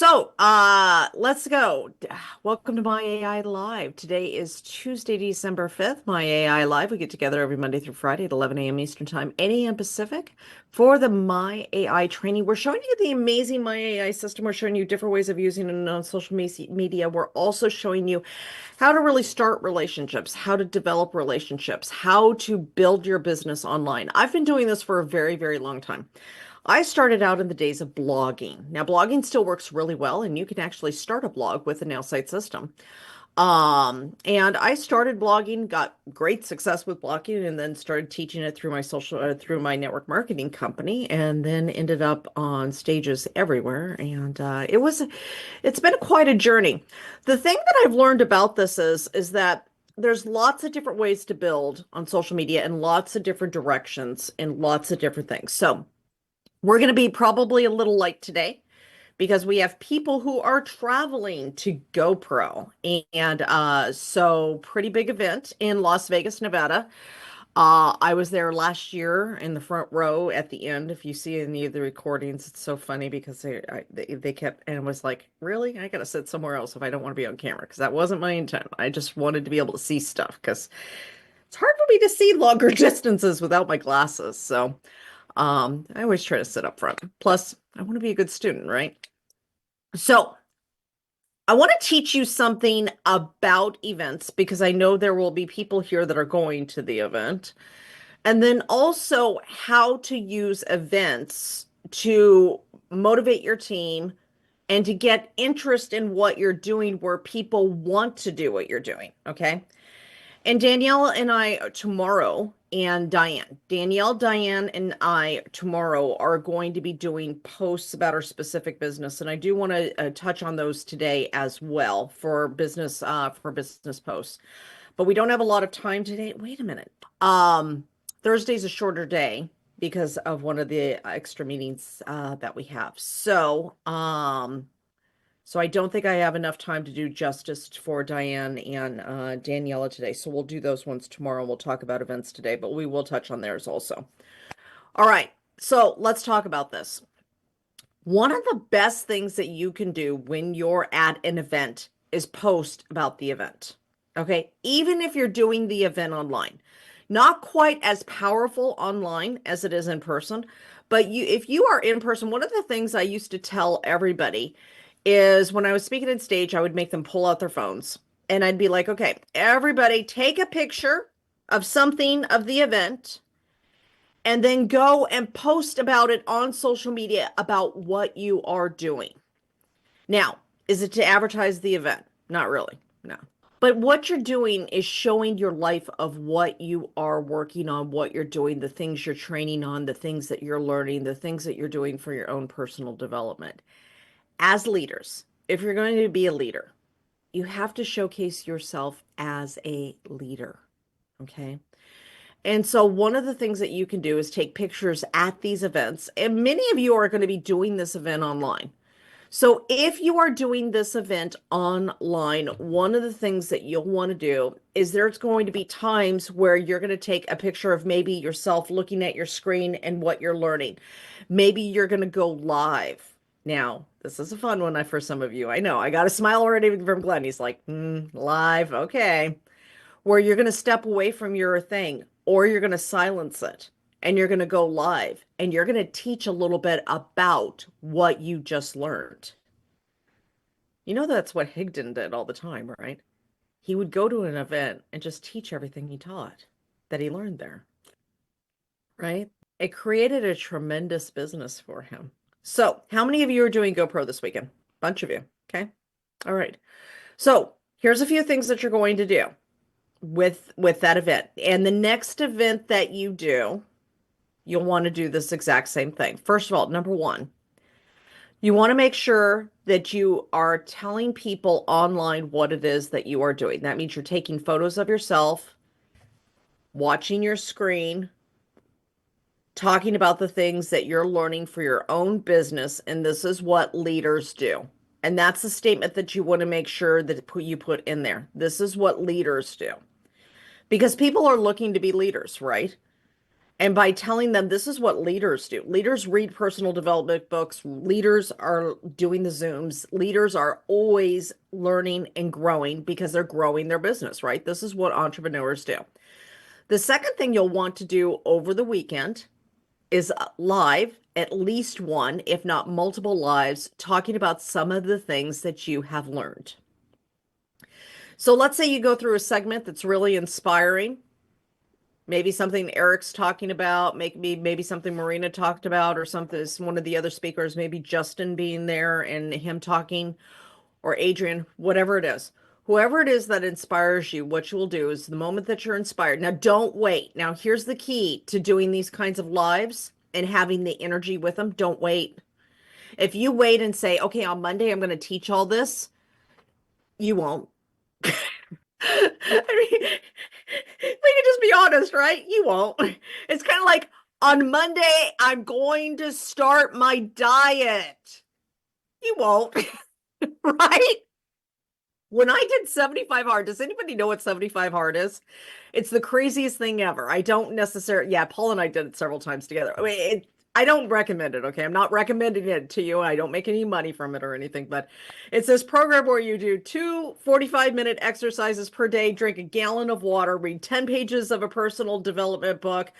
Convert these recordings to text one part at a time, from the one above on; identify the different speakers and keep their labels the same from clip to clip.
Speaker 1: Let's go. Welcome to My AI Live. Today is Tuesday, December 5th. My AI Live. We get together every Monday through Friday at 11 a.m. Eastern Time, 8 a.m. Pacific for the My AI training. We're showing you the amazing My AI system. We're showing you different ways of using it on social media. We're also showing you how to really start relationships, how to develop relationships, how to build your business online. I've been doing this for a very, very long time. I started out in the days of blogging. Now, blogging still works really well, and you can actually start a blog with the Nowsite system. And I started blogging, got great success with blogging, and then started teaching it through through my network marketing company, and then ended up on stages everywhere. And it's been quite a journey. The thing that I've learned about this is that there's lots of different ways to build on social media and lots of different directions and lots of different things. So we're going to be probably a little light today because we have people who are traveling to GoPro. And so pretty big event in Las Vegas, Nevada. I was there last year in the front row at the end. If you see any of the recordings, it's so funny because they kept and was like, really? I gotta sit somewhere else if I don't want to be on camera because that wasn't my intent. I just wanted to be able to see stuff because it's hard for me to see longer distances without my glasses. So I always try to sit up front. Plus, I want to be a good student, right? So I want to teach you something about events because I know there will be people here that are going to the event. And then also how to use events to motivate your team and to get interest in what you're doing where people want to do what you're doing. Okay. And Danielle and I tomorrow, and Diane, and I tomorrow are going to be doing posts about our specific business, and I do want to touch on those today as well for business posts. But we don't have a lot of time today. Wait a minute. Thursday's a shorter day because of one of the extra meetings that we have. So I don't think I have enough time to do justice for Diane and Daniela today. So we'll do those ones tomorrow. We'll talk about events today, but we will touch on theirs also. All right. So let's talk about this. One of the best things that you can do when you're at an event is post about the event. Okay. Even if you're doing the event online, not quite as powerful online as it is in person, but if you are in person, one of the things I used to tell everybody is when I was speaking on stage, I would make them pull out their phones and I'd be like, okay, everybody take a picture of something of the event and then go and post about it on social media about what you are doing. Now, is it to advertise the event? Not really. No. But what you're doing is showing your life of what you are working on, what you're doing, the things you're training on, the things that you're learning, the things that you're doing for your own personal development. As leaders, if you're going to be a leader, you have to showcase yourself as a leader. Okay. And so one of the things that you can do is take pictures at these events. And many of you are going to be doing this event online. So if you are doing this event online, one of the things that you'll want to do is there's going to be times where you're going to take a picture of maybe yourself looking at your screen and what you're learning. Maybe you're going to go live. Now, this is a fun one for some of you. I know. I got a smile already from Glenn. He's like, live. Okay. Where you're going to step away from your thing or you're going to silence it and you're going to go live and you're going to teach a little bit about what you just learned. You know, that's what Higdon did all the time, right? He would go to an event and just teach everything he taught that he learned there, right? It created a tremendous business for him. So, how many of you are doing GoPro this weekend? Bunch of you. Okay. All right. So, here's a few things that you're going to do with that event. And the next event that you do, you'll want to do this exact same thing. First of all, number one, you want to make sure that you are telling people online what it is that you are doing. That means you're taking photos of yourself, watching your screen, talking about the things that you're learning for your own business. And this is what leaders do. And that's the statement that you want to make sure that you put in there. This is what leaders do. Because people are looking to be leaders, right? And by telling them this is what leaders do. Leaders read personal development books. Leaders are doing the Zooms. Leaders are always learning and growing because they're growing their business, right? This is what entrepreneurs do. The second thing you'll want to do over the weekend is live, at least one, if not multiple lives, talking about some of the things that you have learned. So let's say you go through a segment that's really inspiring. Maybe something Eric's talking about, maybe something Marina talked about, or something one of the other speakers, maybe Justin being there and him talking, or Adrian, whatever it is. Whoever it is that inspires you, what you will do is the moment that you're inspired. Now, don't wait. Now, here's the key to doing these kinds of lives and having the energy with them. Don't wait. If you wait and say, okay, on Monday, I'm going to teach all this, you won't. I mean, we can just be honest, right? You won't. It's kind of like on Monday, I'm going to start my diet. You won't, right? When I did 75 hard, does anybody know what 75 hard is? It's the craziest thing ever. I don't necessarily, yeah, Paul and I did it several times together. I mean, I don't recommend it, okay? I'm not recommending it to you. I don't make any money from it or anything, but it's this program where you do two 45-minute exercises per day, drink a gallon of water, read 10 pages of a personal development book,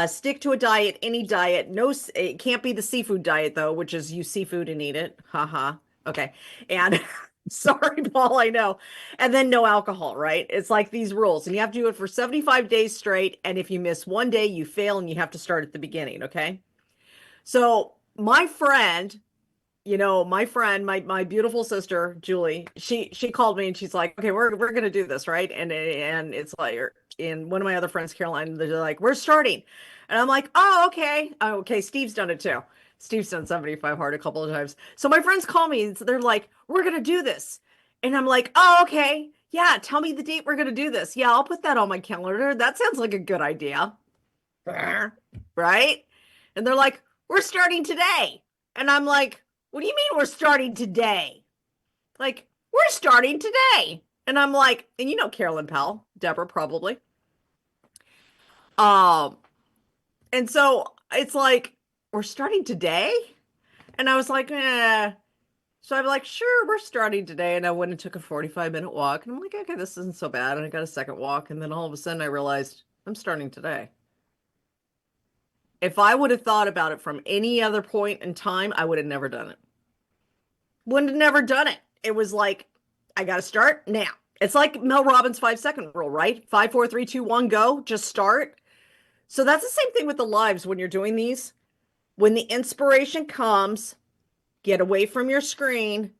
Speaker 1: stick to a diet, any diet. No, it can't be the seafood diet though, which is you seafood and eat it. Haha. Okay. And sorry, Paul, I know. And then no alcohol, right? It's like these rules, and you have to do it for 75 days straight. And if you miss one day, you fail and you have to start at the beginning. Okay. So my friend, my friend, my beautiful sister, Julie, she called me and she's like, okay, we're gonna do this, right? And it's like, and one of my other friends, Caroline, they're like, we're starting. And I'm like, oh, okay. Oh, okay, Steve's done it too. Steve's done 75 hard a couple of times. So my friends call me and they're like, we're gonna do this. And I'm like, oh, okay. Yeah, tell me the date we're gonna do this. Yeah, I'll put that on my calendar. That sounds like a good idea. Right? And they're like, we're starting today. And I'm like, what do you mean we're starting today? Like, we're starting today. And I'm like, and you know Carolyn Powell, Deborah probably. Um, and so it's like, we're starting today? And I was like, eh. So I'm like, sure, we're starting today. And I went and took a 45-minute walk. And I'm like, okay, this isn't so bad. And I got a second walk. And then all of a sudden I realized I'm starting today. If I would have thought about it from any other point in time, I would have never done it. Wouldn't have never done it. It was like, I got to start now. It's like Mel Robbins' 5-second rule, right? 5, 4, 3, 2, 1, go. Just start. So that's the same thing with the lives when you're doing these. When the inspiration comes, get away from your screen,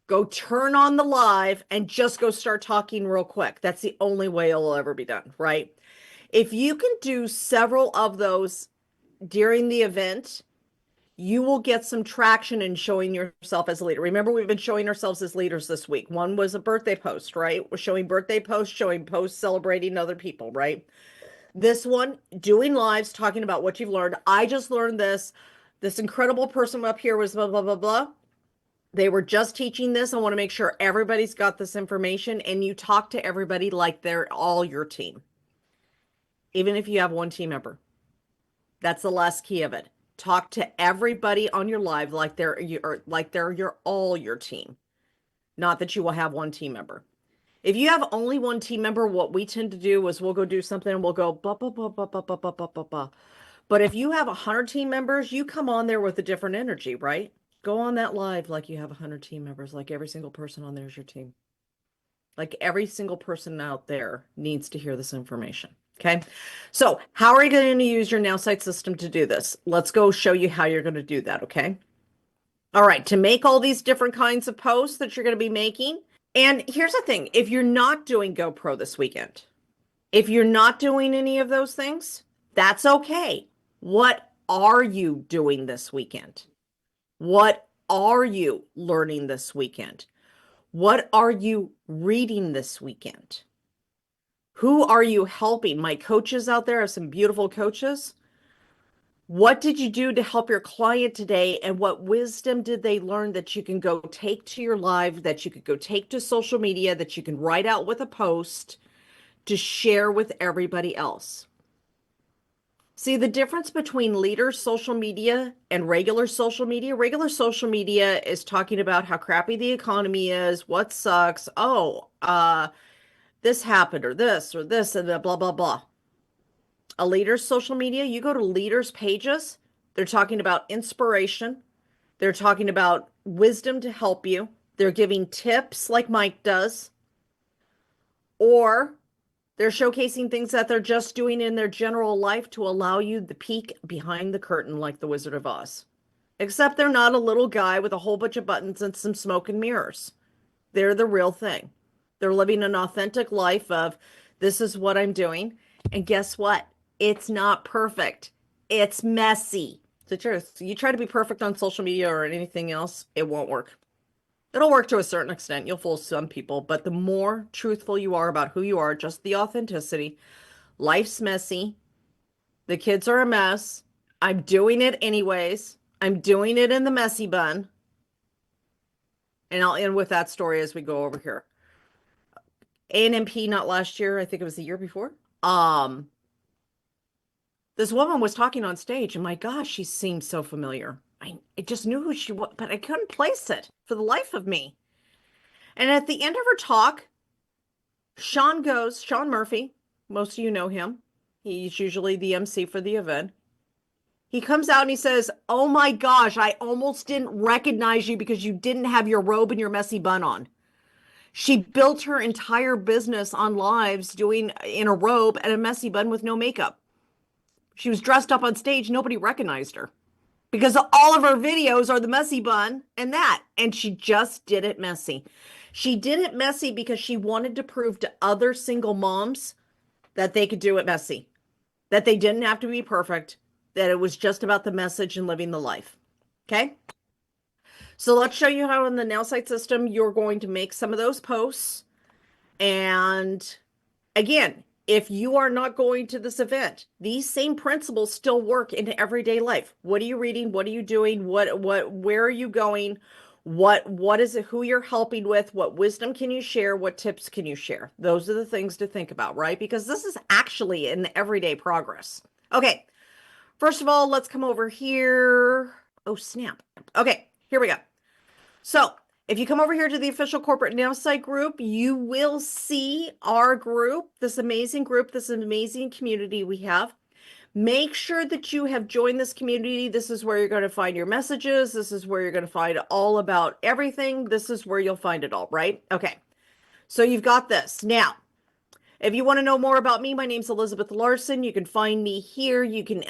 Speaker 1: go turn on the live, and just go start talking real quick. That's the only way it'll ever be done, right? If you can do several of those during the event, you will get some traction in showing yourself as a leader. Remember, we've been showing ourselves as leaders this week. One was a birthday post, right? We're showing birthday posts, showing posts celebrating other people, right? This one, doing lives, talking about what you've learned. I just learned this. This incredible person up here was blah, blah, blah, blah. They were just teaching this. I want to make sure everybody's got this information, and you talk to everybody like they're all your team, even if you have one team member. That's the last key of it. Talk to everybody on your live like they're all your team. Not that you will have one team member. If you have only one team member, what we tend to do is we'll go do something and we'll go blah blah blah blah blah blah blah blah blah. But if you have 100 team members, you come on there with a different energy, right? Go on that live like you have 100 team members, like every single person on there is your team. Like every single person out there needs to hear this information. Okay. So how are you going to use your Nowsite system to do this? Let's go show you how you're going to do that. Okay. All right. To make all these different kinds of posts that you're going to be making. And here's the thing. If you're not doing GoPro this weekend, if you're not doing any of those things, that's okay. What are you doing this weekend? What are you learning this weekend? What are you reading this weekend? Who are you helping? My coaches out there have some beautiful coaches. What did you do to help your client today? And what wisdom did they learn that you can go take to your live, that you could go take to social media, that you can write out with a post to share with everybody else? See the difference between leaders' social media and regular social media? Regular social media is talking about how crappy the economy is, what sucks. Oh, this happened or this and blah blah blah. A leader's social media, you go to leaders' pages, they're talking about inspiration, they're talking about wisdom to help you, they're giving tips like Mike does, or they're showcasing things that they're just doing in their general life to allow you the peek behind the curtain like the Wizard of Oz. Except they're not a little guy with a whole bunch of buttons and some smoke and mirrors. They're the real thing. They're living an authentic life of this is what I'm doing. And guess what? It's not perfect. It's messy. It's the truth. You try to be perfect on social media or anything else, it won't work. It'll work to a certain extent. You'll fool some people, but the more truthful you are about who you are, just the authenticity, life's messy. The kids are a mess. I'm doing it anyways. I'm doing it in the messy bun. And I'll end with that story as we go over here. A&MP, not last year, I think it was the year before. Um, this woman was talking on stage, and my gosh, she seemed so familiar. I just knew who she was, but I couldn't place it for the life of me. And at the end of her talk, Sean Murphy, most of you know him. He's usually the MC for the event. He comes out and he says, "Oh my gosh, I almost didn't recognize you because you didn't have your robe and your messy bun on." She built her entire business on lives doing in a robe and a messy bun with no makeup. She was dressed up on stage, nobody recognized her because all of her videos are the messy bun and that. And she just did it messy. She did it messy because she wanted to prove to other single moms that they could do it messy, that they didn't have to be perfect, that it was just about the message and living the life. Okay? So let's show you how in the Nowsite system you're going to make some of those posts. And again, if you are not going to this event, these same principles still work in everyday life. What are you reading? What are you doing? Where are you going? What is it? Who you're helping with? What wisdom can you share? What tips can you share? Those are the things to think about, right? Because this is actually an everyday progress. Okay. First of all, let's come over here. Oh, snap. Okay, here we go. So if you come over here to the official corporate Nowsite group, you will see our group, this amazing group, this amazing community we have. Make sure that you have joined this community. This is where you're going to find your messages. This is where you're going to find all about everything. This is where you'll find it all, right? Okay. So you've got this. Now, if you want to know more about me, my name's Elizabeth Larson. You can find me here. You can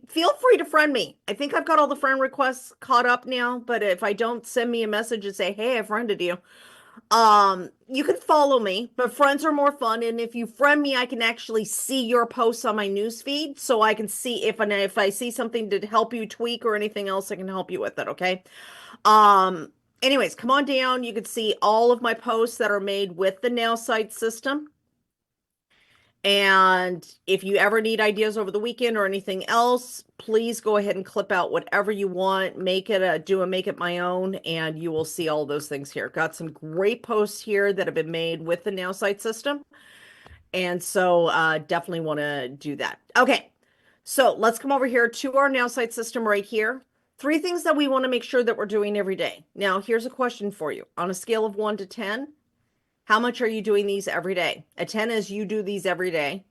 Speaker 1: feel free to friend me. I think I've got all the friend requests caught up now, but if I don't, send me a message and say, "Hey, I friended you." You can follow me, but friends are more fun. And if you friend me, I can actually see your posts on my news feed, so I can see if I see something to help you tweak or anything else, I can help you with it. Okay. Um. Anyways, come on down. You can see all of my posts that are made with the Nowsite system. And if you ever need ideas over the weekend or anything else, please go ahead and clip out whatever you want, make it my own, and you will see all those things here. Got some great posts here that have been made with the Nowsite system. And so definitely want to do that. Okay, so let's come over here to our Nowsite system right here. 3 things that we want to make sure that we're doing every day. Now, here's a question for you. On a scale of 1 to 10, how much are you doing these every day? A 10 is you do these every day.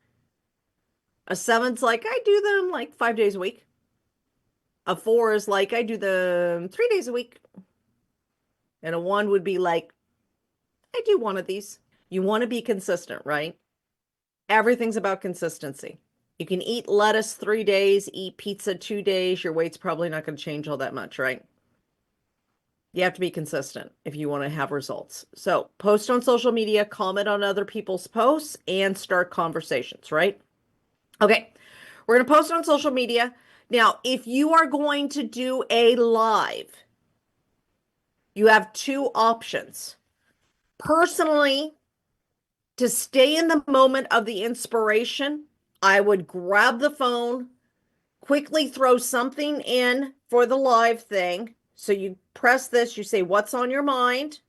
Speaker 1: A 7's like, I do them like 5 days a week. A 4 is like, I do them 3 days a week. And a 1 would be like, I do one of these. You want to be consistent, right? Everything's about consistency. You can eat lettuce 3 days, eat pizza 2 days. Your weight's probably not going to change all that much, right? You have to be consistent if you want to have results. So post on social media, comment on other people's posts, and start conversations, right? Okay, we're going to post on social media. Now, if you are going to do a live, you have 2 options. Personally, to stay in the moment of the inspiration, I would grab the phone, quickly throw something in for the live thing. So you press this, you say, "What's on your mind?"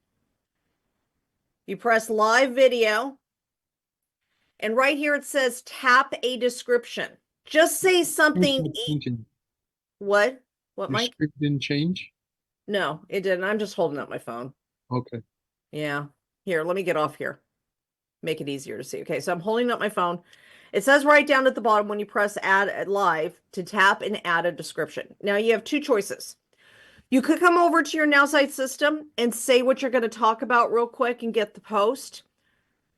Speaker 1: You press live video. And right here it says tap a description. Just say something.
Speaker 2: Not changing.
Speaker 1: What? What,
Speaker 2: Your
Speaker 1: Mike?
Speaker 2: script didn't change?
Speaker 1: No, it didn't. I'm just holding up my phone.
Speaker 2: Okay.
Speaker 1: Yeah. Here, let me get off here. Make it easier to see. Okay, so I'm holding up my phone. It says right down at the bottom when you press add live to tap and add a description. Now you have two choices. You could come over to your Nowsite system and say what you're going to talk about real quick and get the post.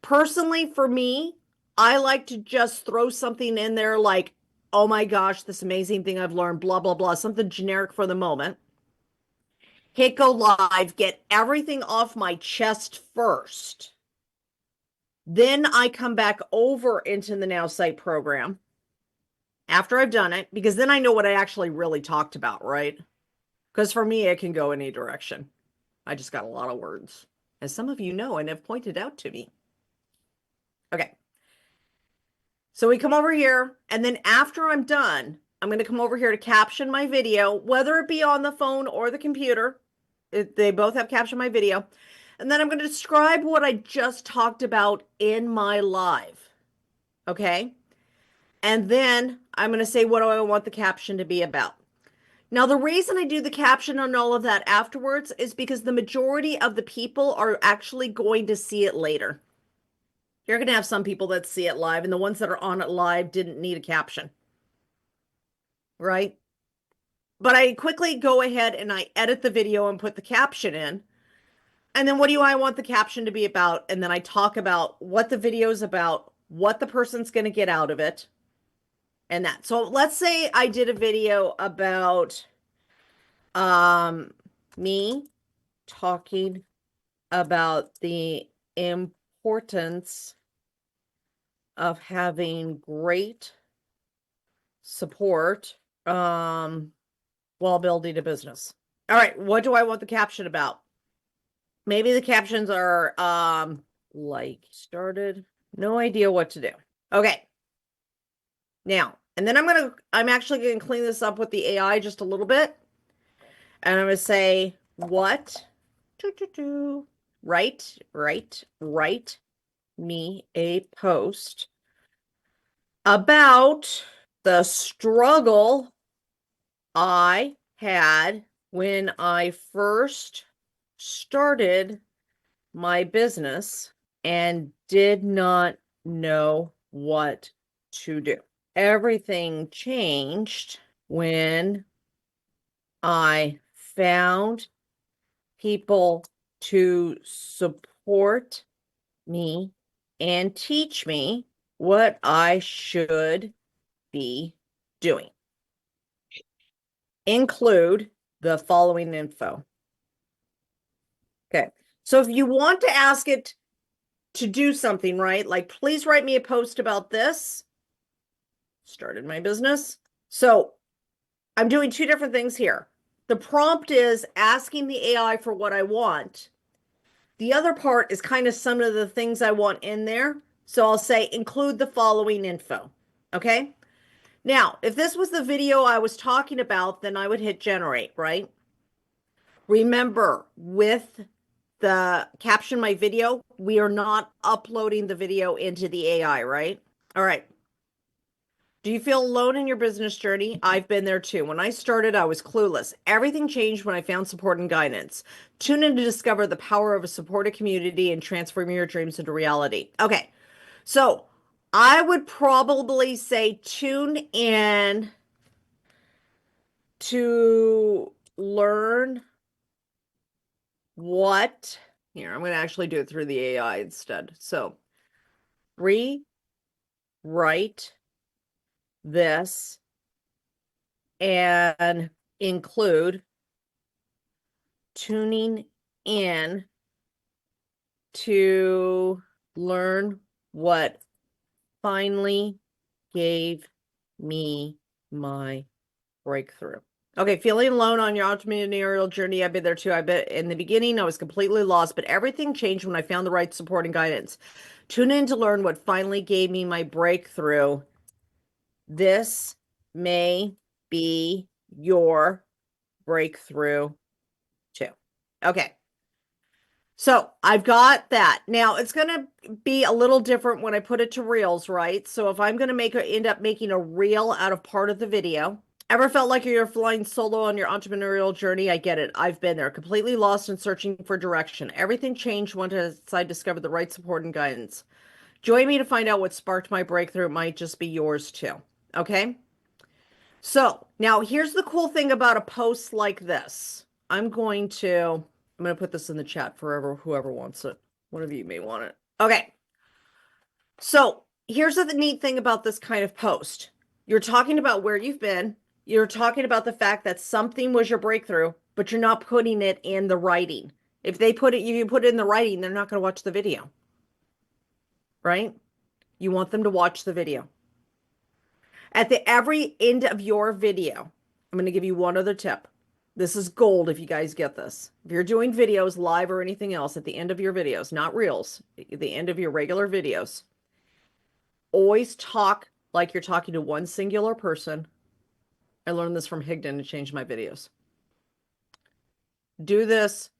Speaker 1: Personally, for me, I like to just throw something in there like, oh my gosh, this amazing thing I've learned, blah, blah, blah, something generic for the moment. Hit go live, get everything off my chest first. Then I come back over into the Nowsite program after I've done it, because then I know what I actually really talked about, right? Because for me, it can go any direction. I just got a lot of words, as some of you know and have pointed out to me. Okay. So we come over here, and then after I'm done, I'm going to come over here to caption my video, whether it be on the phone or the computer. They both have caption my video. And then I'm going to describe what I just talked about in my live. Okay. And then I'm going to say, what do I want the caption to be about? Now, the reason I do the caption on all of that afterwards is because the majority of the people are actually going to see it later. You're going to have some people that see it live, and the ones that are on it live didn't need a caption, right? But I quickly go ahead and I edit the video and put the caption in. And then what do I want the caption to be about? And then I talk about what the video is about, what the person's going to get out of it, and that. So let's say I did a video about me talking about the importance of having great support while building a business. All right, what do I want the caption about? Maybe the captions are like started, no idea what to do. Okay. Now, and then I'm actually going to clean this up with the AI just a little bit. And I'm going to say, what? Write me a post about the struggle I had when I first started my business and did not know what to do. Everything changed when I found people to support me and teach me what I should be doing. Include the following info. Okay. So if you want to ask it to do something, right? Like, please write me a post about this. Started my business. So I'm doing two different things here. The prompt is asking the AI for what I want. The other part is kind of some of the things I want in there. So I'll say include the following info. Okay. Now, if this was the video I was talking about, then I would hit generate, right? Remember, with the caption my video, we are not uploading the video into the AI, right? All right. Do you feel alone in your business journey? I've been there too. When I started, I was clueless. Everything changed when I found support and guidance. Tune in to discover the power of a supportive community and transform your dreams into reality. Okay. So I would probably say tune in to learn what. Here, I'm going to actually do it through the AI instead. So rewrite this and include tuning in to learn what finally gave me my breakthrough. Okay, feeling alone on your entrepreneurial journey. I've been there too. I bet in the beginning I was completely lost, but everything changed when I found the right support and guidance. Tune in to learn what finally gave me my breakthrough. This may be your breakthrough too. Okay. So I've got that. Now it's going to be a little different when I put it to reels, right? So if I'm going to end up making a reel out of part of the video. Ever felt like you're flying solo on your entrepreneurial journey? I get it. I've been there, completely lost and searching for direction. Everything changed once I discovered the right support and guidance. Join me to find out what sparked my breakthrough. It might just be yours too. Okay? So now here's the cool thing about a post like this. I'm going to put this in the chat for whoever wants it. One of you may want it. Okay. So here's the neat thing about this kind of post. You're talking about where you've been. You're talking about the fact that something was your breakthrough, but you're not putting it in the writing. If you put it in the writing, they're not going to watch the video, right? You want them to watch the video. At the every end of your video, I'm going to give you one other tip. This is gold if you guys get this. If you're doing videos live or anything else at the end of your videos, not reels, at the end of your regular videos, always talk like you're talking to one singular person. I learned this from Higdon to change my videos. Do this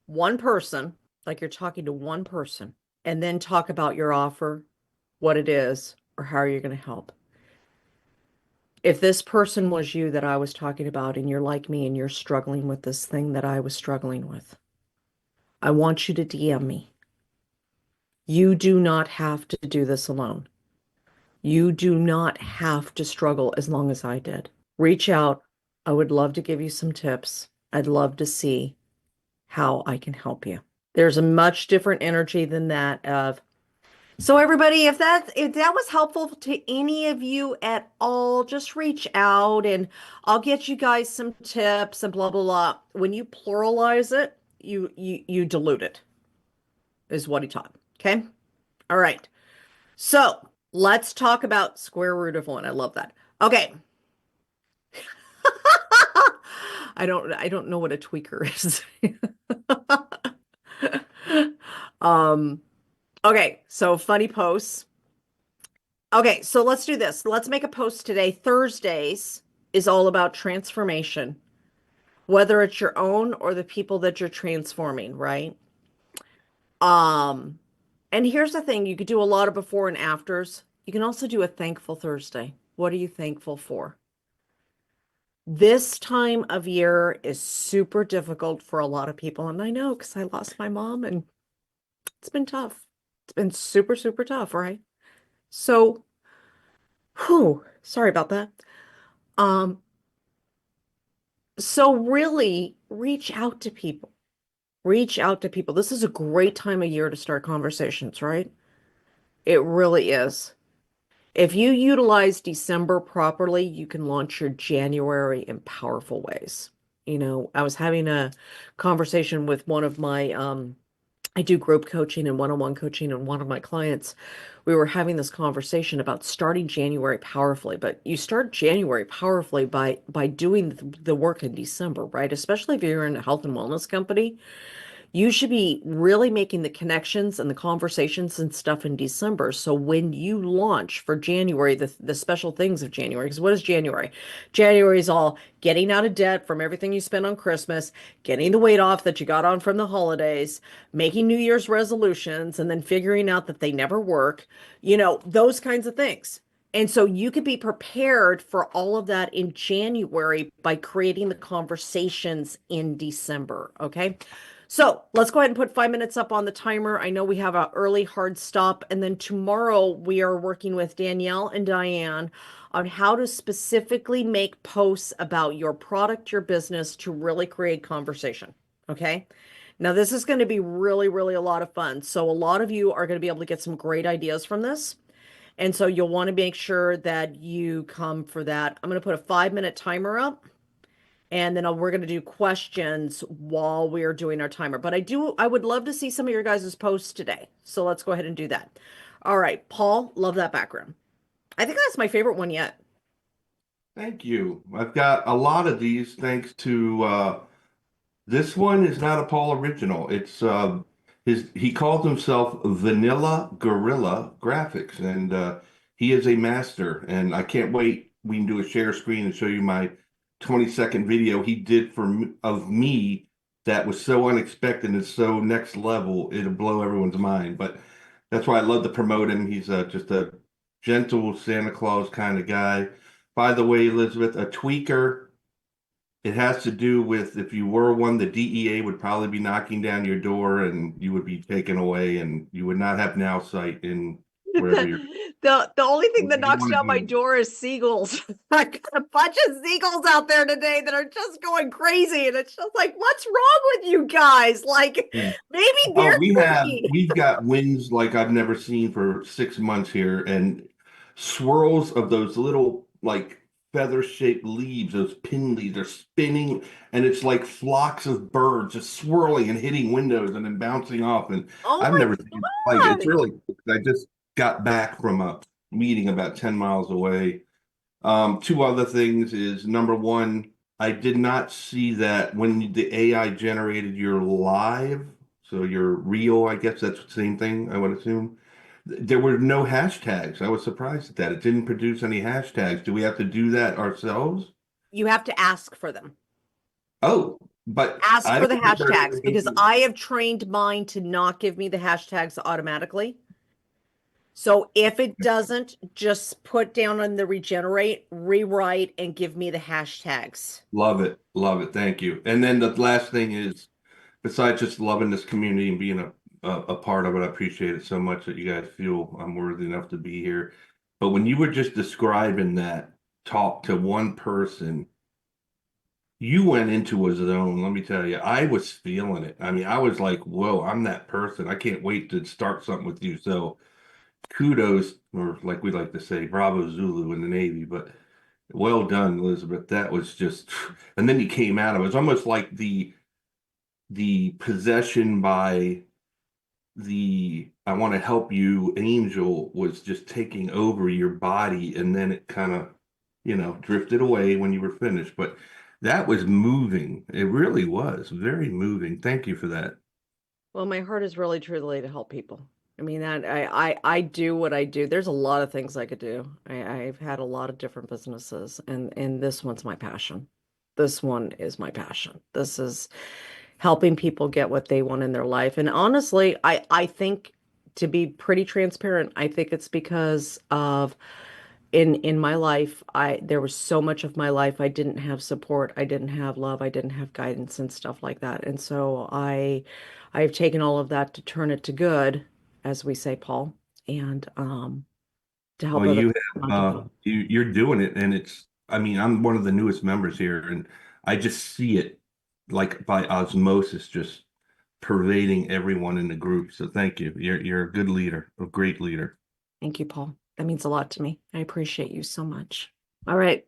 Speaker 1: one person, like you're talking to one person, and then talk about your offer, what it is, or how you're going to help. If this person was you that I was talking about and you're like me and you're struggling with this thing that I was struggling with, I want you to DM me. You do not have to do this alone. You do not have to struggle as long as I did. Reach out. I would love to give you some tips. I'd love to see how I can help you. There's a much different energy than that of, so everybody, if that was helpful to any of you at all, just reach out and I'll get you guys some tips and blah blah blah. When you pluralize it, you dilute it, is what he taught. Okay? All right. So let's talk about square root of one. I love that. Okay. I don't know what a tweaker is. Um, okay, so funny posts. Okay, so let's do this. Let's make a post today. Thursdays is all about transformation, whether it's your own or the people that you're transforming, right? Um, and here's the thing, you could do a lot of before and afters. You can also do a thankful Thursday. What are you thankful for? This time of year is super difficult for a lot of people, and I know because I lost my mom and it's been tough. It's been super, super tough, right? So, whew, sorry about that. Um, so really reach out to people. Reach out to people. This is a great time of year to start conversations, right? It really is. If you utilize December properly, you can launch your January in powerful ways. I was having a conversation with one of my I do group coaching and one-on-one coaching, and one of my clients, we were having this conversation about starting January powerfully, but you start January powerfully by doing the work in December, right? Especially if you're in a health and wellness company, you should be really making the connections and the conversations and stuff in December. So when you launch for January, the special things of January, because what is January? January is all getting out of debt from everything you spent on Christmas, getting the weight off that you got on from the holidays, making New Year's resolutions, and then figuring out that they never work, those kinds of things. And so you could be prepared for all of that in January by creating the conversations in December. Okay. So let's go ahead and put 5 minutes up on the timer. I know we have an early hard stop, and then tomorrow we are working with Danielle and Diane on how to specifically make posts about your product, your business to really create conversation. Okay. Now, this is going to be really, really a lot of fun. So, a lot of you are going to be able to get some great ideas from this. And so, you'll want to make sure that you come for that. I'm going to put a 5 minute timer up. And then we're going to do questions while we are doing our timer. But I would love to see some of your guys' posts today. So let's go ahead and do that. All right, Paul, love that background. I think that's my favorite one yet.
Speaker 2: Thank you. I've got a lot of these thanks to this one is not a Paul original. It's he called himself Vanilla Gorilla Graphics, and he is a master. And I can't wait. We can do a share screen and show you my 20-second video he did of me that was so unexpected and so next level, it'll blow everyone's mind. But that's why I love to promote him. He's just a gentle Santa Claus kind of guy. By the way, Elizabeth, a tweaker, it has to do with if you were one, the DEA would probably be knocking down your door and you would be taken away and you would not have now sight in wherever you're.
Speaker 1: The only thing
Speaker 2: You
Speaker 1: that
Speaker 2: don't
Speaker 1: knocks
Speaker 2: want
Speaker 1: down
Speaker 2: to
Speaker 1: my
Speaker 2: do
Speaker 1: door is seagulls. I got a bunch of seagulls out there today that are just going crazy, and it's just like, what's wrong with you guys? Like,
Speaker 2: it.
Speaker 1: maybe
Speaker 2: Oh,
Speaker 1: they're cooking.
Speaker 2: we've got winds like I've never seen for 6 months here, and swirls of those little like feather-shaped leaves, those pin leaves, are spinning, and it's like flocks of birds just swirling and hitting windows and then bouncing off. And
Speaker 1: Oh
Speaker 2: I've
Speaker 1: my
Speaker 2: never seen it like it's
Speaker 1: gosh.
Speaker 2: really. I just got back from a meeting about 10 miles away. Two other things is number one, I did not see that when the AI generated your live, so your real, I guess that's the same thing, I would assume. There were no hashtags. I was surprised at that. It didn't produce any hashtags. Do we have to do that ourselves?
Speaker 1: You have to ask for them.
Speaker 2: Oh, but
Speaker 1: Ask
Speaker 2: I
Speaker 1: for the
Speaker 2: don't think there's
Speaker 1: hashtags because
Speaker 2: any.
Speaker 1: I have trained mine to not give me the hashtags automatically. So if it doesn't, just put down on the regenerate, rewrite, and give me the hashtags.
Speaker 2: Love it. Love it. Thank you. And then the last thing is, besides just loving this community and being a part of it, I appreciate it so much that you guys feel I'm worthy enough to be here. But when you were just describing that talk to one person, you went into a zone. Let me tell you, I was feeling it. I mean, I was like, whoa, I'm that person. I can't wait to start something with you. So kudos, or like we like to say, bravo Zulu in the Navy. But well done, Elizabeth. That was just, and then you came out of it. It was almost like the possession by the I want to help you angel was just taking over your body, and then it kind of, drifted away when you were finished. But that was moving. It really was very moving. Thank you for that.
Speaker 1: Well, my heart is really truly to help people. I mean that I do what I do. There's a lot of things I could do. I've had a lot of different businesses, and this one's my passion. This one is my passion. This is helping people get what they want in their life. And honestly, I think, to be pretty transparent, I think it's because of in my life, I there was so much of my life I didn't have support, I didn't have love, I didn't have guidance and stuff like that. And so I've taken all of that to turn it to good, as we say, Paul, and to help
Speaker 2: Well,
Speaker 1: other
Speaker 2: you
Speaker 1: people
Speaker 2: have
Speaker 1: not give up.
Speaker 2: you're doing it, and it's. I mean, I'm one of the newest members here, and I just see it like by osmosis, just pervading everyone in the group. So thank you. You're a good leader, a great leader.
Speaker 1: Thank you, Paul. That means a lot to me. I appreciate you so much. All right.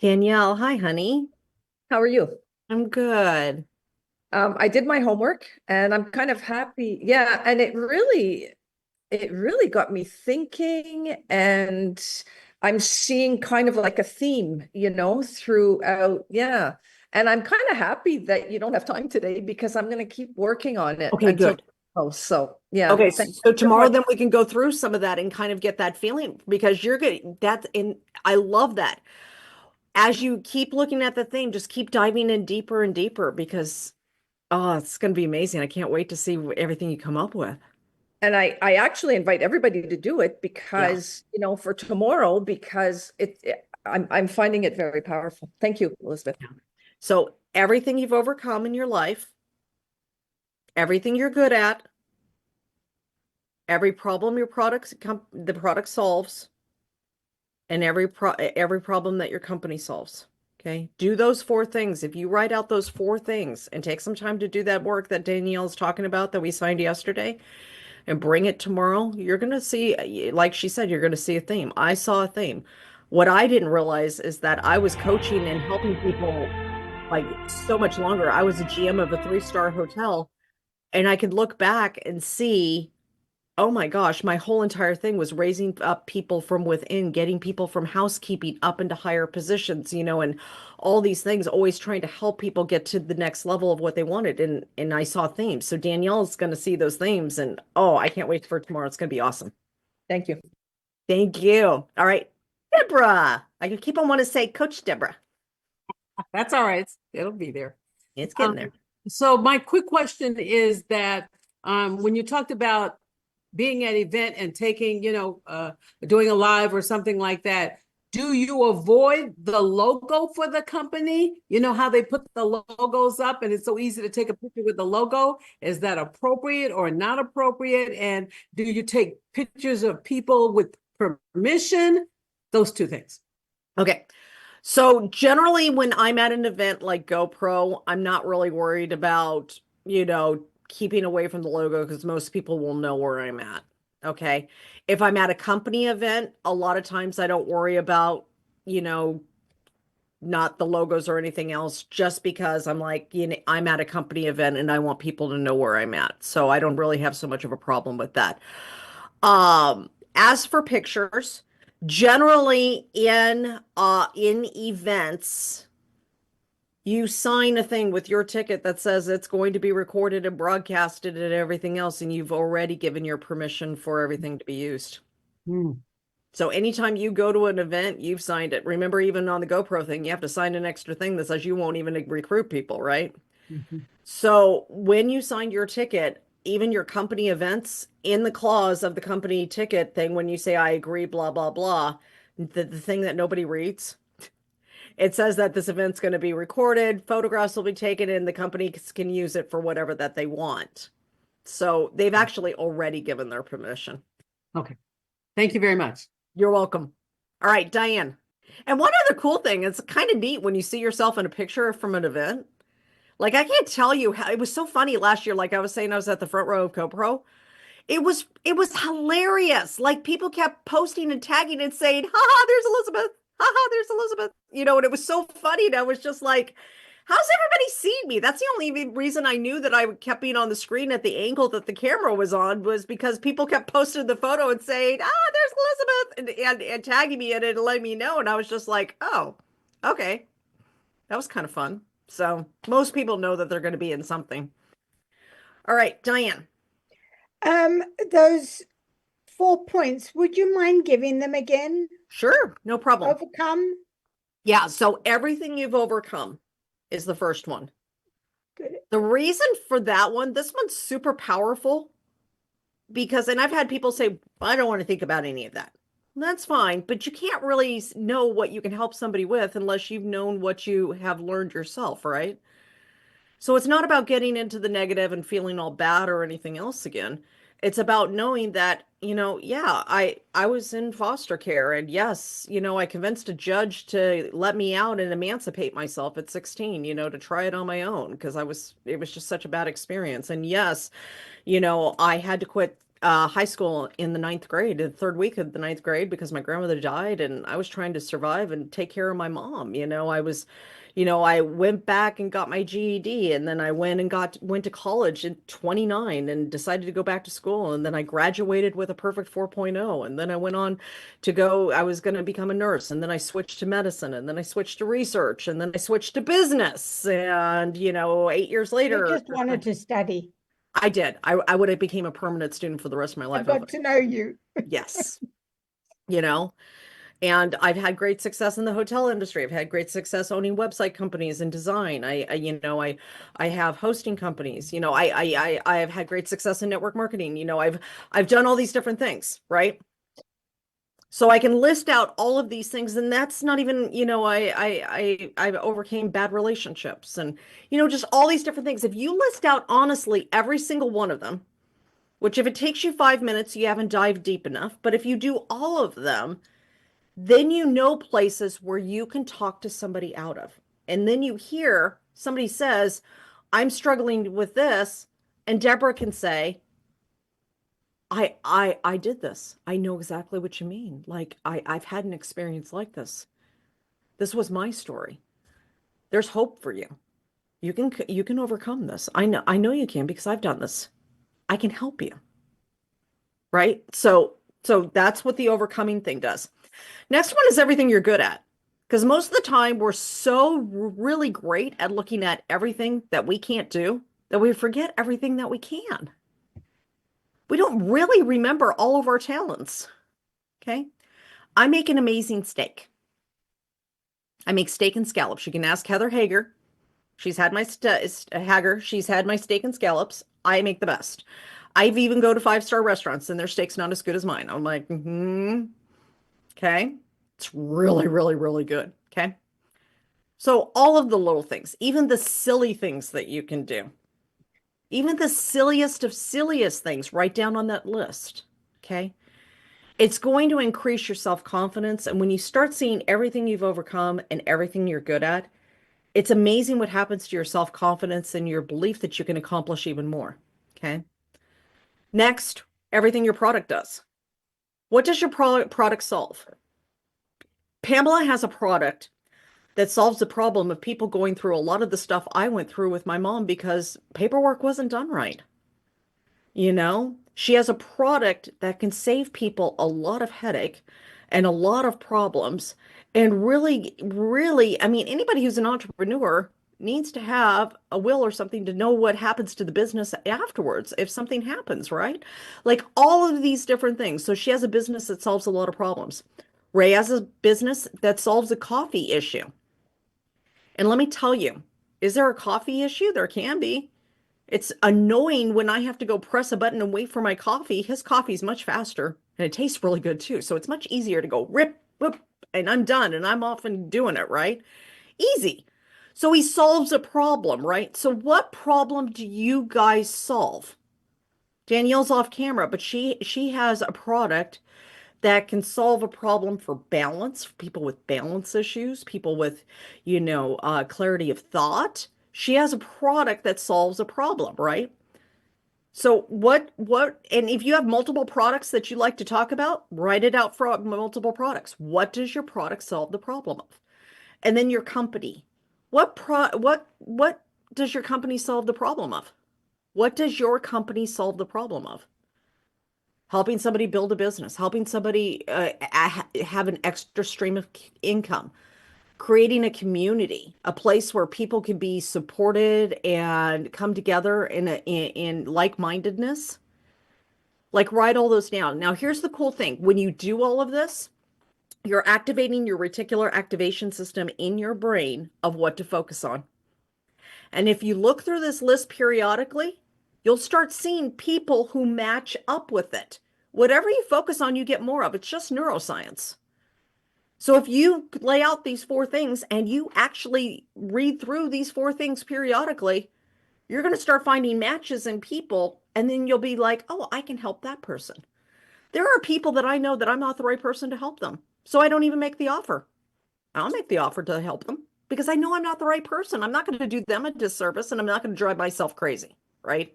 Speaker 1: Danielle, hi, honey.
Speaker 3: How are you?
Speaker 1: I'm good.
Speaker 3: I did my homework and I'm kind of happy. Yeah, and it really got me thinking, and I'm seeing kind of like a theme, throughout. Yeah. And I'm kind of happy that you don't have time today because I'm going to keep working on it
Speaker 1: Okay,
Speaker 3: until
Speaker 1: good.
Speaker 3: tomorrow. So, yeah,
Speaker 1: Okay,
Speaker 3: thank
Speaker 1: so
Speaker 3: you so
Speaker 1: tomorrow
Speaker 3: much.
Speaker 1: then we can go through some of that and kind of get that feeling, because you're good. That's in, I love that. As you keep looking at the thing, just keep diving in deeper and deeper, because oh, it's going to be amazing. I can't wait to see everything you come up with.
Speaker 3: And I actually invite everybody to do it
Speaker 1: Yeah.
Speaker 3: because, for tomorrow, because I'm finding it very powerful. Thank you, Elizabeth.
Speaker 1: Yeah. So everything you've overcome in your life, everything you're good at, every problem the product solves, and every problem that your company solves. Okay. Do those four things. If you write out those four things and take some time to do that work that Danielle's talking about that we signed yesterday and bring it tomorrow, you're going to see, like she said, you're going to see a theme. I saw a theme. What I didn't realize is that I was coaching and helping people like so much longer. I was a GM of a three-star hotel, and I could look back and see, oh my gosh, my whole entire thing was raising up people from within, getting people from housekeeping up into higher positions, and all these things, always trying to help people get to the next level of what they wanted. And I saw themes. So Danielle's going to see those themes, and oh, I can't wait for tomorrow. It's going to be awesome.
Speaker 3: Thank you.
Speaker 1: Thank you. All right. Deborah. I can keep on wanting to say Coach Deborah.
Speaker 4: That's all right. It'll be there.
Speaker 1: It's getting
Speaker 4: Um,
Speaker 1: there.
Speaker 4: So my quick question is that when you talked about being at an event and taking, doing a live or something like that, do you avoid the logo for the company? You know how they put the logos up and it's so easy to take a picture with the logo? Is that appropriate or not appropriate? And do you take pictures of people with permission? Those two things.
Speaker 1: Okay. So generally when I'm at an event like GoPro, I'm not really worried about, keeping away from the logo because most people will know where I'm at. Okay. If I'm at a company event, a lot of times I don't worry about, you know, not the logos or anything else, just because I'm like, I'm at a company event and I want people to know where I'm at. So I don't really have so much of a problem with that. As for pictures, generally in events, you sign a thing with your ticket that says it's going to be recorded and broadcasted and everything else, and you've already given your permission for everything to be used.
Speaker 4: Hmm.
Speaker 1: So anytime you go to an event, you've signed it. Remember, even on the GoPro thing, you have to sign an extra thing that says you won't even recruit people, right?
Speaker 4: Mhm.
Speaker 1: So when you signed your ticket, even your company events, in the clause of the company ticket thing, when you say I agree, blah, blah, blah, the thing that nobody reads, it says that this event's going to be recorded, photographs will be taken, and the company can use it for whatever that they want. So they've actually already given their permission.
Speaker 4: Okay. Thank you very much.
Speaker 1: You're welcome. All right, Diane. And one other cool thing, it's kind of neat when you see yourself in a picture from an event. Like, I can't tell you how it was so funny last year. Like I was saying, I was at the front row of GoPro. It was hilarious. Like, people kept posting and tagging and saying, haha, there's Elizabeth. Haha, there's Elizabeth. And it was so funny. And I was just like, how's everybody seeing me? That's the only reason I knew that I kept being on the screen at the angle that the camera was on, was because people kept posting the photo and saying, there's Elizabeth, and tagging me in it and letting me know. And I was just like, oh, okay. That was kind of fun. So most people know that they're going to be in something. All right, Diane.
Speaker 5: Those 4 points, would you mind giving them again?
Speaker 1: Sure, no problem.
Speaker 5: Overcome?
Speaker 1: Yeah, so everything you've overcome is the first one.
Speaker 5: Good.
Speaker 1: The reason for that one, this one's super powerful because, and I've had people say, I don't want to think about any of that. That's fine, but you can't really know what you can help somebody with unless you've known what you have learned yourself, right? So it's not about getting into the negative and feeling all bad or anything else again. It's about knowing that, yeah, I was in foster care, and yes, I convinced a judge to let me out and emancipate myself at 16, to try it on my own because it was just such a bad experience. And yes, I had to quit high school in the ninth grade, the third week of the ninth grade, because my grandmother died and I was trying to survive and take care of my mom. I went back and got my GED, and then I went to college at 29 and decided to go back to school. And then I graduated with a perfect 4.0. And then I went on I was going to become a nurse. And then I switched to medicine, and then I switched to research, and then I switched to business. And, 8 years
Speaker 5: You
Speaker 1: later,
Speaker 5: just wanted to study.
Speaker 1: I did. I would have became a permanent student for the rest of my
Speaker 5: I
Speaker 1: life.
Speaker 5: got to know you.
Speaker 1: Yes. You know, and I've had great success in the hotel industry. I've had great success owning website companies and design. I have hosting companies. I have had great success in network marketing. I've done all these different things, right? So I can list out all of these things, and that's not even, I overcame bad relationships and, just all these different things. If you list out honestly every single one of them, which if it takes you 5 minutes, you haven't dived deep enough. But if you do all of them, then you know places where you can talk to somebody out of. And then you hear somebody says, I'm struggling with this. And Deborah can say, I did this. I know exactly what you mean. Like I've had an experience like this. This was my story. There's hope for you. You can overcome this. I know you can because I've done this. I can help you. Right? So that's what the overcoming thing does. Next one is everything you're good at. Because most of the time we're so really great at looking at everything that we can't do that we forget everything that we can. We don't really remember all of our talents. Okay. I make an amazing steak. I make steak and scallops. You can ask Heather Hager. She's had my Hager. She's had my steak and scallops. I make the best. I've even go to five-star restaurants and their steak's not as good as mine. I'm like, okay. It's really, really, really good. Okay. So all of the little things, even the silly things that you can do, even the silliest of silliest things, write down on that list. Okay. It's going to increase your self-confidence. And when you start seeing everything you've overcome and everything you're good at, it's amazing what happens to your self-confidence and your belief that you can accomplish even more. Okay. Next, everything your product does. What does your product solve? Pamela has a product that solves the problem of people going through a lot of the stuff I went through with my mom because paperwork wasn't done right. You know, she has a product that can save people a lot of headache and a lot of problems. And really, really, I mean, anybody who's an entrepreneur needs to have a will or something to know what happens to the business afterwards if something happens, right? Like all of these different things. So she has a business that solves a lot of problems. Ray has a business that solves a coffee issue. And let me tell you, is there a coffee issue? There can be. It's annoying when I have to go press a button and wait for my coffee. His coffee is much faster and it tastes really good too. So it's much easier to go rip, whoop, and I'm done and I'm off and doing it, right? Easy. So he solves a problem, right? So what problem do you guys solve? Danielle's off camera, but she has a product that can solve a problem for balance, for people with balance issues, people with, clarity of thought. She has a product that solves a problem, right? So and if you have multiple products that you like to talk about, write it out for multiple products. What does your product solve the problem of? And then your company. What does your company solve the problem of? What does your company solve the problem of? Helping somebody build a business, helping somebody have an extra stream of income, creating a community, a place where people can be supported and come together in like-mindedness. Like write all those down. Now, here's the cool thing. When you do all of this, you're activating your reticular activation system in your brain of what to focus on. And if you look through this list periodically, you'll start seeing people who match up with it. Whatever you focus on, you get more of. It's just neuroscience. So if you lay out these four things and you actually read through these four things periodically, you're going to start finding matches in people. And then you'll be like, oh, I can help that person. There are people that I know that I'm not the right person to help them. So I don't even make the offer. I'll make the offer to help them because I know I'm not the right person. I'm not going to do them a disservice and I'm not going to drive myself crazy, right?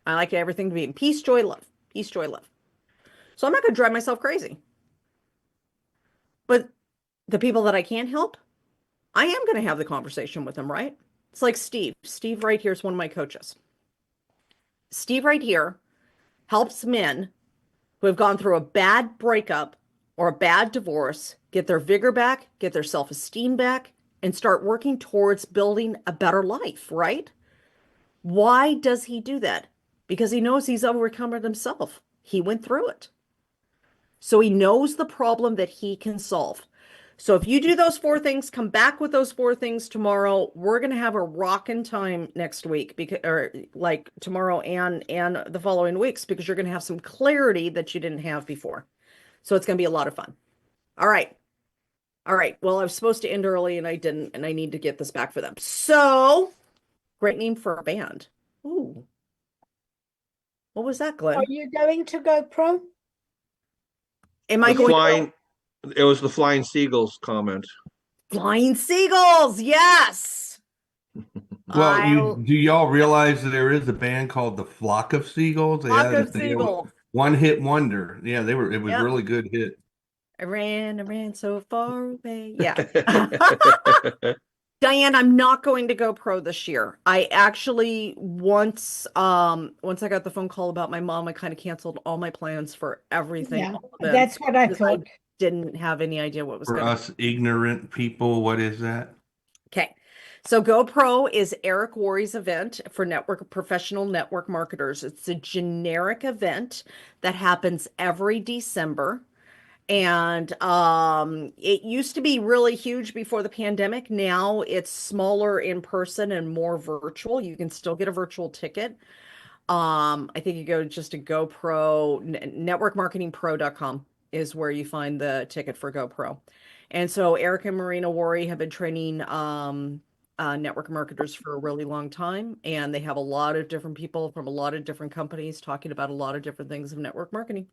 Speaker 1: I like everything to be in peace, joy, love. Peace, joy, love. So I'm not going to drive myself crazy. But the people that I can't help, I am going to have the conversation with them, right? It's like Steve. Steve right here is one of my coaches. Steve right here helps men who have gone through a bad breakup or a bad divorce get their vigor back, get their self-esteem back, and start working towards building a better life, right? Why does he do that? Because he knows he's overcome it himself. He went through it. So he knows the problem that he can solve. So if you do those four things, come back with those four things tomorrow. We're going to have a rockin' time next week because, or like tomorrow and the following weeks, because you're going to have some clarity that you didn't have before. So it's going to be a lot of fun. All right. All right. Well, I was supposed to end early and I didn't, and I need to get this back for them. So great name for a band. Ooh. What was that, Glenn?
Speaker 5: Are you going to go pro?
Speaker 1: Am I
Speaker 6: The
Speaker 1: going
Speaker 6: flying, it was the flying seagulls comment.
Speaker 1: Flying Seagulls? Yes.
Speaker 2: Well,
Speaker 1: I'll
Speaker 2: do y'all realize that there is a band called the Flock of Seagulls?
Speaker 1: Flock of
Speaker 2: They had
Speaker 1: Seagulls.
Speaker 2: one hit wonder. Yeah, it was
Speaker 1: Yep.
Speaker 2: really good hit.
Speaker 1: I ran so far away. Yeah. Diane, I'm not going to go pro this year. I actually once I got the phone call about my mom, I kind of canceled all my plans for everything.
Speaker 5: Yeah,
Speaker 1: all of them,
Speaker 5: that's what I
Speaker 1: because
Speaker 5: thought.
Speaker 1: didn't have any idea what was
Speaker 2: For
Speaker 1: going to.
Speaker 2: us ignorant people, what is that?
Speaker 1: Okay. So GoPro is Eric Worre's event for professional network marketers. It's a generic event that happens every December. And it used to be really huge before the pandemic. Now it's smaller in person and more virtual. You can still get a virtual ticket. I think you go just to GoPro, networkmarketingpro.com is where you find the ticket for GoPro. And so Eric and Marina Worry have been training network marketers for a really long time, and they have a lot of different people from a lot of different companies talking about a lot of different things of network marketing.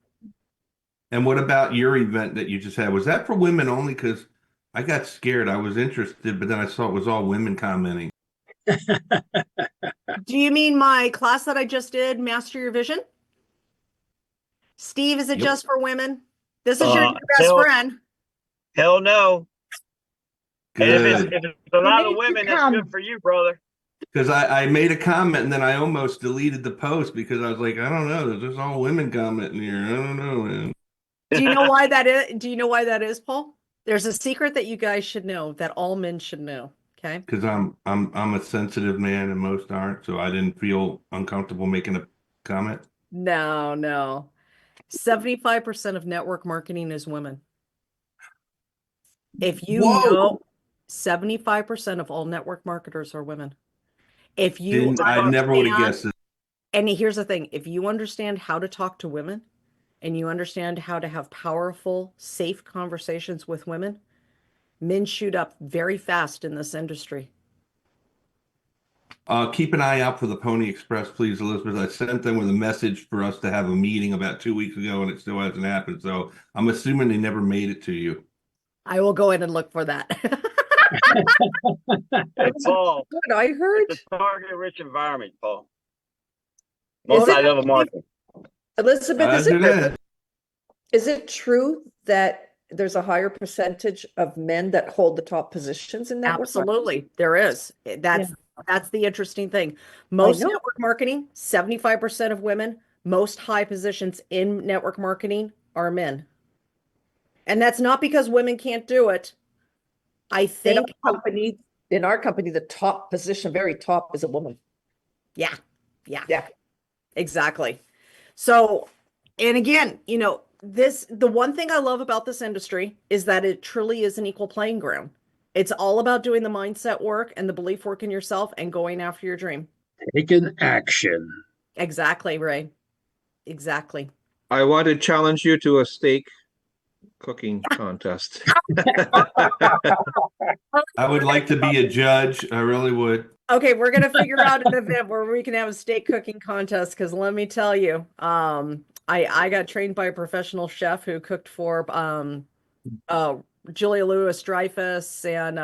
Speaker 2: And what about your event that you just had? Was that for women only? Because I got scared. I was interested, but then I saw it was all women commenting.
Speaker 1: Do you mean my class that I just did, Master Your Vision? Steve, is it
Speaker 2: Yep.
Speaker 1: just for women? This is your new best
Speaker 7: Hell,
Speaker 1: friend.
Speaker 7: hell no. And
Speaker 2: Good.
Speaker 7: if it's a lot of
Speaker 5: need to
Speaker 7: women, that's
Speaker 5: come.
Speaker 7: good for you, brother.
Speaker 2: Because I made a comment and then I almost deleted the post because I was like, I don't know. There's just all women commenting here. I don't know, man.
Speaker 1: Do you know why that is? Do you know why that is, Paul? There's a secret that you guys should know, that all men should know. Okay.
Speaker 2: Because I'm a sensitive man and most aren't, so I didn't feel uncomfortable making a comment.
Speaker 1: No, no. 75% of network marketing is women. If you
Speaker 2: Whoa!
Speaker 1: know, 75% of all network marketers are women. If you
Speaker 2: I never would have
Speaker 1: understand,
Speaker 2: guessed it.
Speaker 1: and here's the thing, if you understand how to talk to women and you understand how to have powerful, safe conversations with women, men shoot up very fast in this industry.
Speaker 2: Keep an eye out for the Pony Express, please, Elizabeth. I sent them with a message for us to have a meeting about 2 weeks ago, and it still hasn't happened. So I'm assuming they never made it to you.
Speaker 1: I will go in and look for that.
Speaker 7: Hey, Paul,
Speaker 3: Good, I heard.
Speaker 7: it's a target-rich environment, Paul.
Speaker 1: Is it-
Speaker 7: Multi-level marketing.
Speaker 3: Elizabeth,
Speaker 2: As it is.
Speaker 3: is it true that there's a higher percentage of men that hold the top positions in network marketing?
Speaker 1: Absolutely, there is. That's the interesting thing. Most
Speaker 3: know.
Speaker 1: network marketing, 75% of women, most high positions in network marketing are men. And that's not because women can't do it. I
Speaker 3: In
Speaker 1: think,
Speaker 3: our company, the top position, very top, is a woman.
Speaker 1: yeah,
Speaker 3: Yeah.
Speaker 1: exactly. So, and again, the one thing I love about this industry is that it truly is an equal playing ground. It's all about doing the mindset work and the belief work in yourself and going after your dream.
Speaker 8: Taking action.
Speaker 1: Exactly, Ray. Exactly.
Speaker 6: I want to challenge you to a steak cooking contest.
Speaker 2: I would like to be a judge. I really would.
Speaker 1: Okay, we're gonna figure out an event where we can have a steak cooking contest, because let me tell you, I got trained by a professional chef who cooked for Julia Louis-Dreyfus and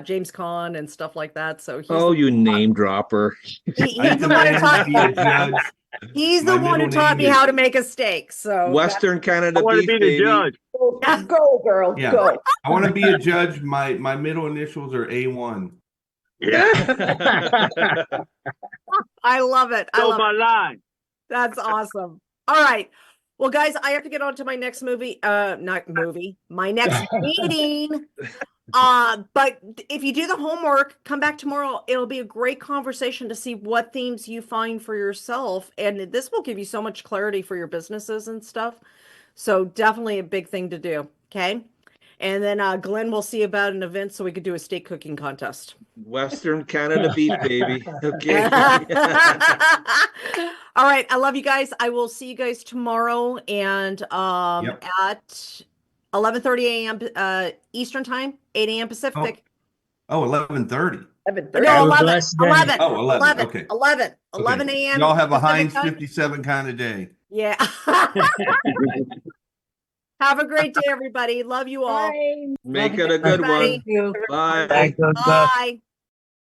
Speaker 1: James Caan and stuff like that. So
Speaker 6: Oh, you name dropper.
Speaker 1: he's
Speaker 2: I
Speaker 1: the one who
Speaker 2: demand
Speaker 1: taught
Speaker 2: to be a judge.
Speaker 1: he's
Speaker 2: My
Speaker 1: the one who
Speaker 2: middle
Speaker 1: taught me
Speaker 2: name
Speaker 1: how
Speaker 2: is-
Speaker 1: to make a steak. So
Speaker 6: Western
Speaker 7: I
Speaker 6: Canada
Speaker 7: want to
Speaker 6: beef,
Speaker 7: be the
Speaker 6: baby.
Speaker 7: judge.
Speaker 3: Go, girl,
Speaker 2: Yeah.
Speaker 3: go.
Speaker 2: I want to be a judge. My middle initials are A1.
Speaker 7: Yeah.
Speaker 1: I love it. I
Speaker 7: Stole
Speaker 1: love
Speaker 7: my line.
Speaker 1: That's awesome. All right. Well, guys, I have to get on to my next movie. Not movie, my next meeting. But if you do the homework, come back tomorrow. It'll be a great conversation to see what themes you find for yourself. And this will give you so much clarity for your businesses and stuff. So definitely a big thing to do. Okay. And then Glenn will see about an event so we could do a steak cooking contest.
Speaker 6: Western Canada beef, baby. Okay.
Speaker 1: All right. I love you guys. I will see you guys tomorrow and
Speaker 2: Yep.
Speaker 1: at 11:30 a.m. Eastern time, 8 a.m. Pacific.
Speaker 2: Oh, 11:30.
Speaker 1: No,
Speaker 8: Have a
Speaker 1: 11,
Speaker 8: blessed day.
Speaker 1: 11,
Speaker 2: Oh, 11.
Speaker 1: 11,
Speaker 2: Okay.
Speaker 1: 11,
Speaker 2: Okay.
Speaker 1: 11 a.m.
Speaker 2: Y'all have a
Speaker 1: Pacific
Speaker 2: Heinz
Speaker 1: time.
Speaker 2: 57 kind of day.
Speaker 1: Yeah. Have a great day, everybody. Love you all.
Speaker 5: Bye.
Speaker 6: Make it a good one.
Speaker 1: Everybody.
Speaker 6: Bye.
Speaker 8: Thank you.
Speaker 1: Bye.